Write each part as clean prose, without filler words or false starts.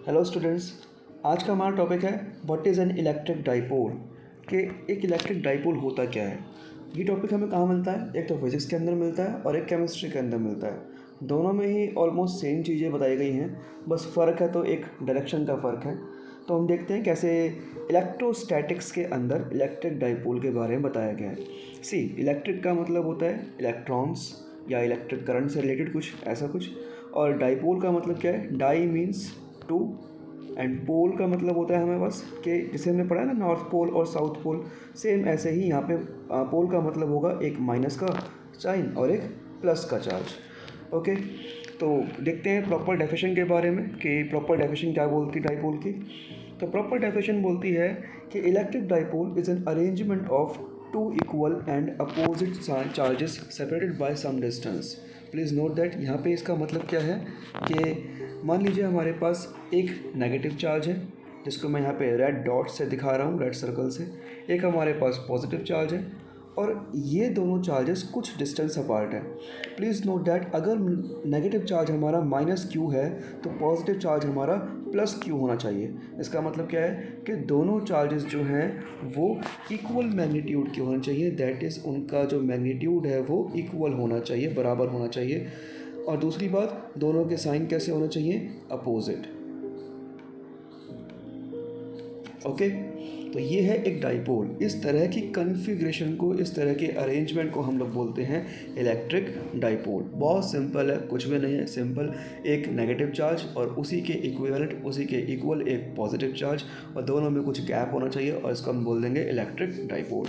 Hello students, आज का हमारा टॉपिक है what is an electric dipole. कि एक इलेक्ट्रिक डाइपोल होता क्या है। ये टॉपिक हमें कहाँ मिलता है? एक तो फिज़िक्स के अंदर मिलता है और एक केमिस्ट्री के अंदर मिलता है। दोनों में ही ऑलमोस्ट सेम चीज़ें बताई गई हैं, बस फ़र्क है तो एक डायरेक्शन का फ़र्क है। तो हम देखते हैं कैसे इलेक्ट्रोस्टैटिक्स के अंदर इलेक्ट्रिक डाइपोल के बारे में बताया गया है। सी, इलेक्ट्रिक का मतलब होता है इलेक्ट्रॉन्स या इलेक्ट्रिक करंट से रिलेटेड कुछ ऐसा कुछ, और डाइपोल का मतलब क्या है? Die means to, and pole का मतलब होता है हमें बस कि जैसे हमने पढ़ा है ना, नॉर्थ पोल और साउथ पोल, सेम ऐसे ही यहाँ पे पोल का मतलब होगा एक माइनस का साइन और एक प्लस का चार्ज। ओके, तो देखते हैं प्रॉपर डेफिनेशन के बारे में कि प्रॉपर डेफिनेशन क्या बोलती है डाइपोल की। तो प्रॉपर डेफिनेशन बोलती है कि electric dipole is an arrangement of two equal and opposite charges separated by some distance. Please note that यहाँ पे इसका मतलब क्या है कि मान लीजिए हमारे पास एक नेगेटिव चार्ज है जिसको मैं यहाँ पे रेड डॉट से दिखा रहा हूँ, रेड सर्कल से। एक हमारे पास पॉजिटिव चार्ज है और ये दोनों चार्जेस कुछ डिस्टेंस अपार्ट है। प्लीज़ नोट दैट अगर नेगेटिव चार्ज हमारा माइनस क्यू है तो पॉजिटिव चार्ज हमारा प्लस क्यू होना चाहिए। इसका मतलब क्या है कि दोनों चार्जेस जो हैं वो इक्वल मैग्नीट्यूड के होने चाहिए। दैट इज़ उनका जो मैग्नीट्यूड है वो इक्वल होना चाहिए, बराबर होना चाहिए। और दूसरी बात, दोनों के साइन कैसे होने चाहिए? अपोजिट। ओके, तो ये है एक डाइपोल। इस तरह की कन्फिग्रेशन को, इस तरह के अरेंजमेंट को हम लोग बोलते हैं इलेक्ट्रिक डाइपोल। बहुत सिंपल है, कुछ भी नहीं है, सिंपल एक नेगेटिव चार्ज और उसी के इक्विवेलेंट, उसी के इक्वल एक पॉजिटिव चार्ज, और दोनों में कुछ गैप होना चाहिए और इसको हम बोल देंगे इलेक्ट्रिक डाइपोल।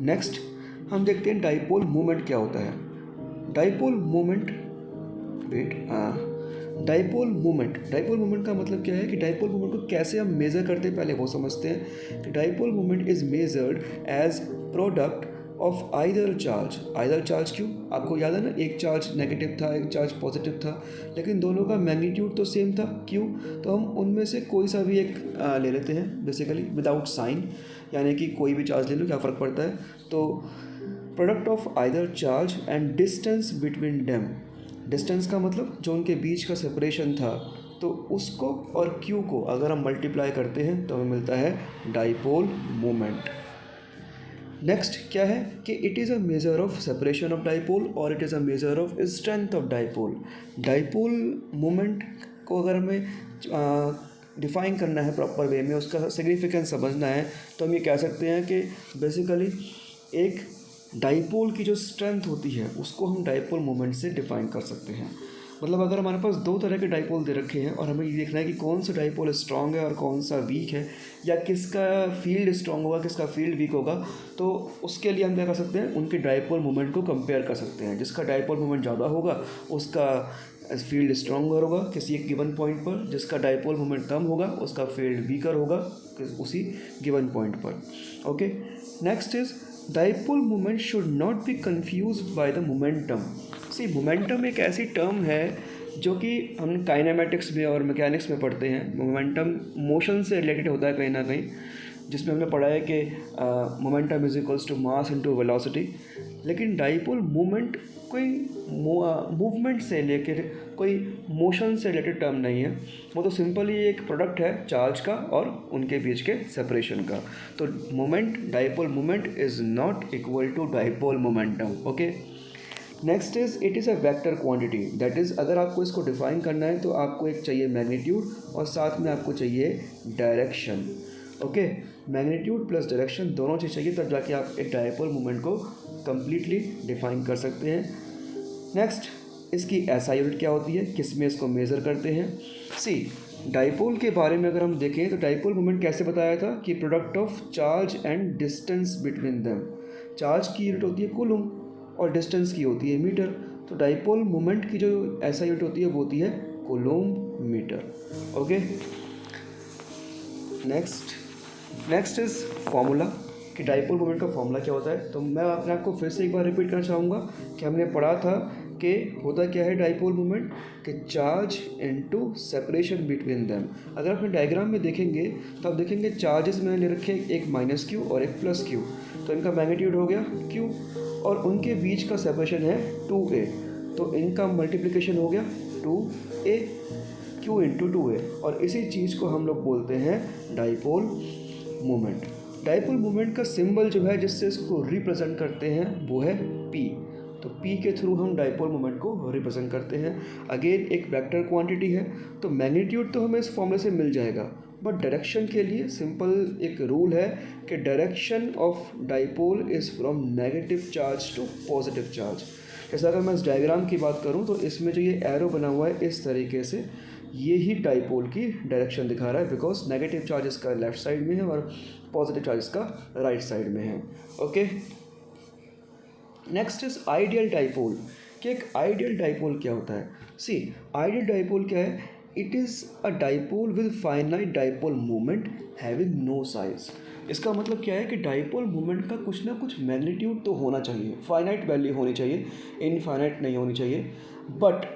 नेक्स्ट हम देखते हैं डाइपोल मोमेंट क्या होता है। डाइपोल मोमेंट डाइपोल मोमेंट का मतलब क्या है कि डाइपोल मोमेंट को कैसे हम मेज़र करते हैं पहले वो समझते हैं। कि dipole moment is measured as product of either charge क्यों? आपको याद है ना, एक चार्ज नेगेटिव था, एक चार्ज पॉजिटिव था, लेकिन दोनों का मैग्नीट्यूड तो सेम था। क्यों? तो हम उनमें से कोई सा भी एक ले लेते हैं बेसिकली विदाउट साइन, यानी कि कोई भी चार्ज ले लो, क्या फ़र्क पड़ता है। तो product of either charge and distance between them. Distance का मतलब जो उनके बीच का सेपरेशन था, तो उसको और क्यू को अगर हम मल्टीप्लाई करते हैं तो हमें मिलता है डाइपोल मोमेंट। नेक्स्ट क्या है कि it is a measure of separation of dipole और it is a measure of strength of dipole. Dipole moment को अगर हमें डिफ़ाइन करना है प्रॉपर वे में, उसका सिग्निफिकेंस समझना है, तो हम ये कह सकते हैं कि बेसिकली एक डाइपोल की जो स्ट्रेंथ होती है उसको हम डाइपोल मोमेंट से डिफ़ाइन कर सकते हैं। मतलब अगर हमारे पास दो तरह के डाइपोल दे रखे हैं और हमें ये देखना है कि कौन सा डाइपोल स्ट्रांग है और कौन सा वीक है, या किसका फील्ड स्ट्रांग होगा किसका फील्ड वीक होगा, तो उसके लिए हम क्या कर सकते हैं, उनके डाइपोल मोमेंट को कंपेयर कर सकते हैं। जिसका डाइपोल मोमेंट ज़्यादा होगा उसका फील्ड स्ट्रांगर होगा किसी एक गिवन पॉइंट पर, जिसका डाइपोल मोमेंट कम होगा उसका फील्ड वीकर होगा उसी गिवन पॉइंट पर। Okay, next is dipole moment should not be confused by the momentum. See, momentum एक ऐसी टर्म है जो कि हम काइनेमेटिक्स में और मैकेनिक्स में पढ़ते हैं। मोमेंटम मोशन से रिलेटेड होता है कहीं ना कहीं, जिसमें हमने पढ़ा है कि momentum is equals to mass into velocity. लेकिन डाइपोल मोमेंट कोई मूवमेंट से लेकर कोई मोशन से रिलेटेड टर्म नहीं है, वो तो सिंपली एक प्रोडक्ट है चार्ज का और उनके बीच के सेपरेशन का। तो moment, dipole moment is not equal to dipole momentum. Okay, next is it is a vector quantity. That is अगर आपको इसको डिफाइन करना है तो आपको एक चाहिए मैग्नीट्यूड और साथ में आपको चाहिए direction. Okay, magnitude plus direction दोनों चीज़ चाहिए, तब जाके आप एक डाइपोल मोमेंट को कम्प्लीटली डिफाइन कर सकते हैं। नेक्स्ट, इसकी एसआई यूनिट क्या होती है, किस में इसको मेज़र करते हैं। सी, डाइपोल के बारे में अगर हम देखें तो डाइपोल मोमेंट कैसे बताया था कि product of charge and distance between them. Charge की यूनिट होती है कूलम और डिस्टेंस की होती है मीटर। तो डाइपोल मोमेंट की जो एसआई यूनिट होती है वो होती है coulomb metre. Okay, next is formula कि डाइपोल मोमेंट का फार्मूला क्या होता है। तो मैं अपने आपको फिर से एक बार रिपीट करना चाहूँगा कि हमने पढ़ा था कि होता क्या है डाइपोल मोमेंट, कि charge into separation between them. अगर अपने डायग्राम में देखेंगे तो आप देखेंगे चार्जेस मैंने ले रखे एक माइनस क्यू और एक प्लस क्यू, तो इनका मैग्नीट्यूड हो गया क्यू और उनके बीच का सेपरेशन है 2a, तो इनका मल्टीप्लिकेशन हो गया 2a। Q इंटू 2a, और इसी चीज़ को हम लोग बोलते हैं डाइपोल मोमेंट। डाइपोल मोमेंट का सिंबल जो है जिससे इसको रिप्रेजेंट करते हैं वो है P। तो P के थ्रू हम डाइपोल मोमेंट को रिप्रेजेंट करते हैं। अगेन एक वेक्टर क्वांटिटी है, तो मैग्नीट्यूड तो हमें इस फॉर्मूले से मिल जाएगा, बट डायरेक्शन के लिए सिंपल एक रूल है कि direction of dipole is from negative charge to positive charge. जैसे अगर मैं इस डायग्राम की बात करूं तो इसमें जो ये एरो बना हुआ है इस तरीके से, ये ही डाइपोल की डायरेक्शन दिखा रहा है, बिकॉज नेगेटिव चार्ज इसका लेफ्ट साइड में है और पॉजिटिव चार्ज इसका राइट साइड में है। Okay, next is ideal dipole. कि एक आइडियल डाइपोल क्या होता है? सी, आइडियल डाइपोल क्या है? It is a dipole with finite dipole moment having no size. इसका मतलब क्या है कि डाइपोल मोमेंट का कुछ ना कुछ मैग्नीट्यूड तो होना चाहिए, फाइनाइट वैल्यू होनी चाहिए, इनफाइनाइट नहीं होनी चाहिए, बट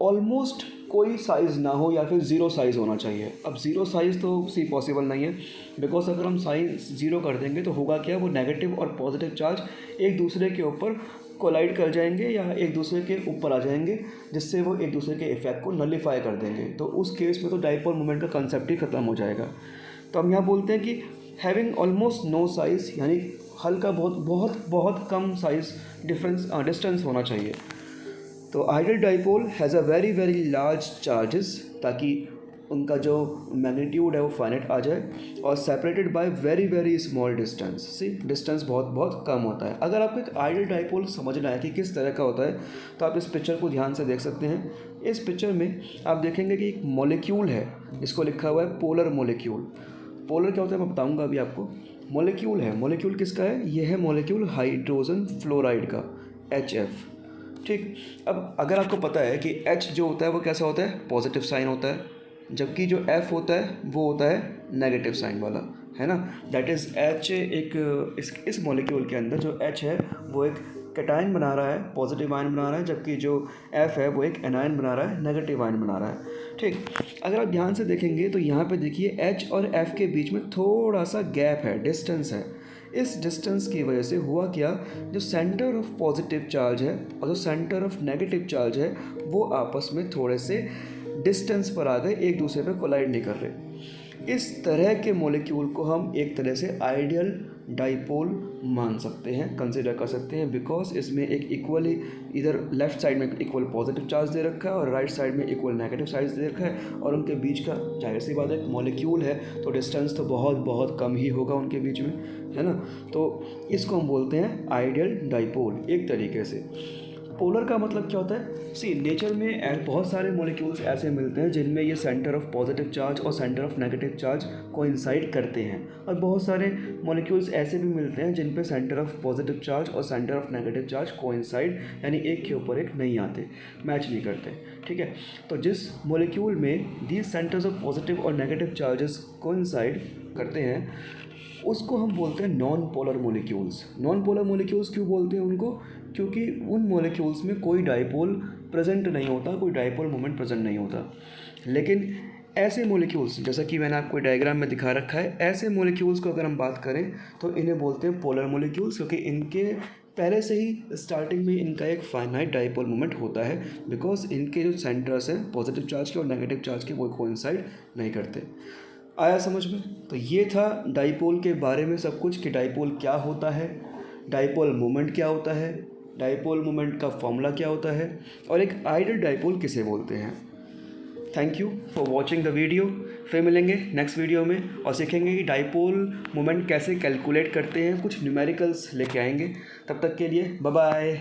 ऑलमोस्ट कोई साइज़ ना हो या फिर ज़ीरो साइज़ होना चाहिए। अब ज़ीरो साइज़ तो सी पॉसिबल नहीं है, बिकॉज अगर हम साइज़ ज़ीरो कर देंगे तो होगा क्या, वो नेगेटिव और पॉजिटिव चार्ज एक दूसरे के ऊपर कोलाइड कर जाएंगे या एक दूसरे के ऊपर आ जाएंगे, जिससे वो एक दूसरे के इफेक्ट को नलीफाई कर देंगे। तो उस केस में तो डाइपोल मोमेंट का कंसेप्ट ही ख़त्म हो जाएगा। तो हम यहाँ बोलते हैं कि हैविंग ऑलमोस्ट नो साइज़, यानी हल्का बहुत बहुत बहुत कम साइज़ डिस्टेंस होना चाहिए। तो ideal dipole has a very very large charges, ताकि उनका जो मैग्नीट्यूड है वो फाइनाइट आ जाए, और separated by very very small distance. See, distance बहुत बहुत कम होता है। अगर आपको एक आइडियल डाइपोल समझना है कि किस तरह का होता है, तो आप इस पिक्चर को ध्यान से देख सकते हैं। इस पिक्चर में आप देखेंगे कि एक मॉलिक्यूल है, इसको लिखा हुआ है पोलर मॉलिक्यूल। पोलर क्या होता है मैं बताऊंगा अभी आपको। मॉलिक्यूल है, मॉलिक्यूल किसका है? ये है मॉलिक्यूल हाइड्रोजन फ्लोराइड का, HF। ठीक, अब अगर आपको पता है कि H जो होता है वो कैसा होता है? पॉजिटिव साइन होता है, जबकि जो F होता है वो होता है नेगेटिव साइन वाला, है ना। दैट इज़ H एक इस मॉलिक्यूल के अंदर जो H है वो एक कैटायन बना रहा है, पॉजिटिव आयन बना रहा है, जबकि जो F है वो एक एनायन बना रहा है, नेगेटिव आयन बना रहा है। ठीक, अगर आप ध्यान से देखेंगे तो यहाँ पे देखिए H और F के बीच में थोड़ा सा गैप है, डिस्टेंस है। इस डिस्टेंस की वजह से हुआ क्या, जो सेंटर ऑफ पॉजिटिव चार्ज है और जो सेंटर ऑफ नेगेटिव चार्ज है वो आपस में थोड़े से डिस्टेंस पर आ गए, एक दूसरे पे कोलाइड नहीं कर रहे। इस तरह के मॉलिक्यूल को हम एक तरह से आइडियल डाइपोल मान सकते हैं, कंसिडर कर सकते हैं, बिकॉज इसमें एक इक्वली इधर लेफ्ट साइड में इक्वल पॉजिटिव चार्ज दे रखा है और राइट साइड में इक्वल नेगेटिव चार्ज दे रखा है, और उनके बीच का जाहिर सी बात है मॉलिक्यूल है तो डिस्टेंस तो बहुत बहुत कम ही होगा उनके बीच में, है ना। तो इसको हम बोलते हैं आइडियल डाइपोल एक तरीके से। पोलर का मतलब क्या होता है? सी, नेचर में बहुत सारे मॉलिक्यूल्स ऐसे मिलते हैं जिनमें ये सेंटर ऑफ पॉजिटिव चार्ज और centre of negative charge coincide करते हैं, और बहुत सारे मॉलिक्यूल्स ऐसे भी मिलते हैं जिन पे सेंटर ऑफ पॉजिटिव चार्ज और centre of negative charge coincide, यानी एक के ऊपर एक नहीं आते, मैच नहीं करते। ठीक है, तो जिस मॉलिक्यूल में दीज सेंटर्स ऑफ पॉजिटिव और नेगेटिव चार्जेस कोइंसाइड करते हैं उसको हम बोलते हैं non polar molecules. Non polar molecules क्यों बोलते हैं उनको? क्योंकि उन मॉलिक्यूल्स में कोई डाइपोल प्रेजेंट नहीं होता, कोई डाइपोल मोमेंट प्रेजेंट नहीं होता। लेकिन ऐसे मॉलिक्यूल्स, जैसा कि मैंने आपको डायग्राम में दिखा रखा है, ऐसे मॉलिक्यूल्स को अगर हम बात करें तो इन्हें बोलते हैं पोलर मॉलिक्यूल्स, क्योंकि इनके पहले से ही स्टार्टिंग में इनका एक फाइनाइट डाइपोल मोमेंट होता है, बिकॉज इनके जो सेंटर्स हैं पॉजिटिव चार्ज के और नेगेटिव चार्ज के वो कोइंसाइड नहीं करते। आया समझ में? तो ये था डाइपोल के बारे में सब कुछ, कि डाइपोल क्या होता है, डाइपोल मोमेंट क्या होता है, डाइपोल मोमेंट का फॉर्मूला क्या होता है, और एक आइडियल डाइपोल किसे बोलते हैं। Thank you for watching the video. फिर मिलेंगे नेक्स्ट वीडियो में और सीखेंगे कि डाइपोल मोमेंट कैसे कैलकुलेट करते हैं, कुछ न्यूमेरिकल्स लेके आएंगे। तब तक के लिए बाय बाय।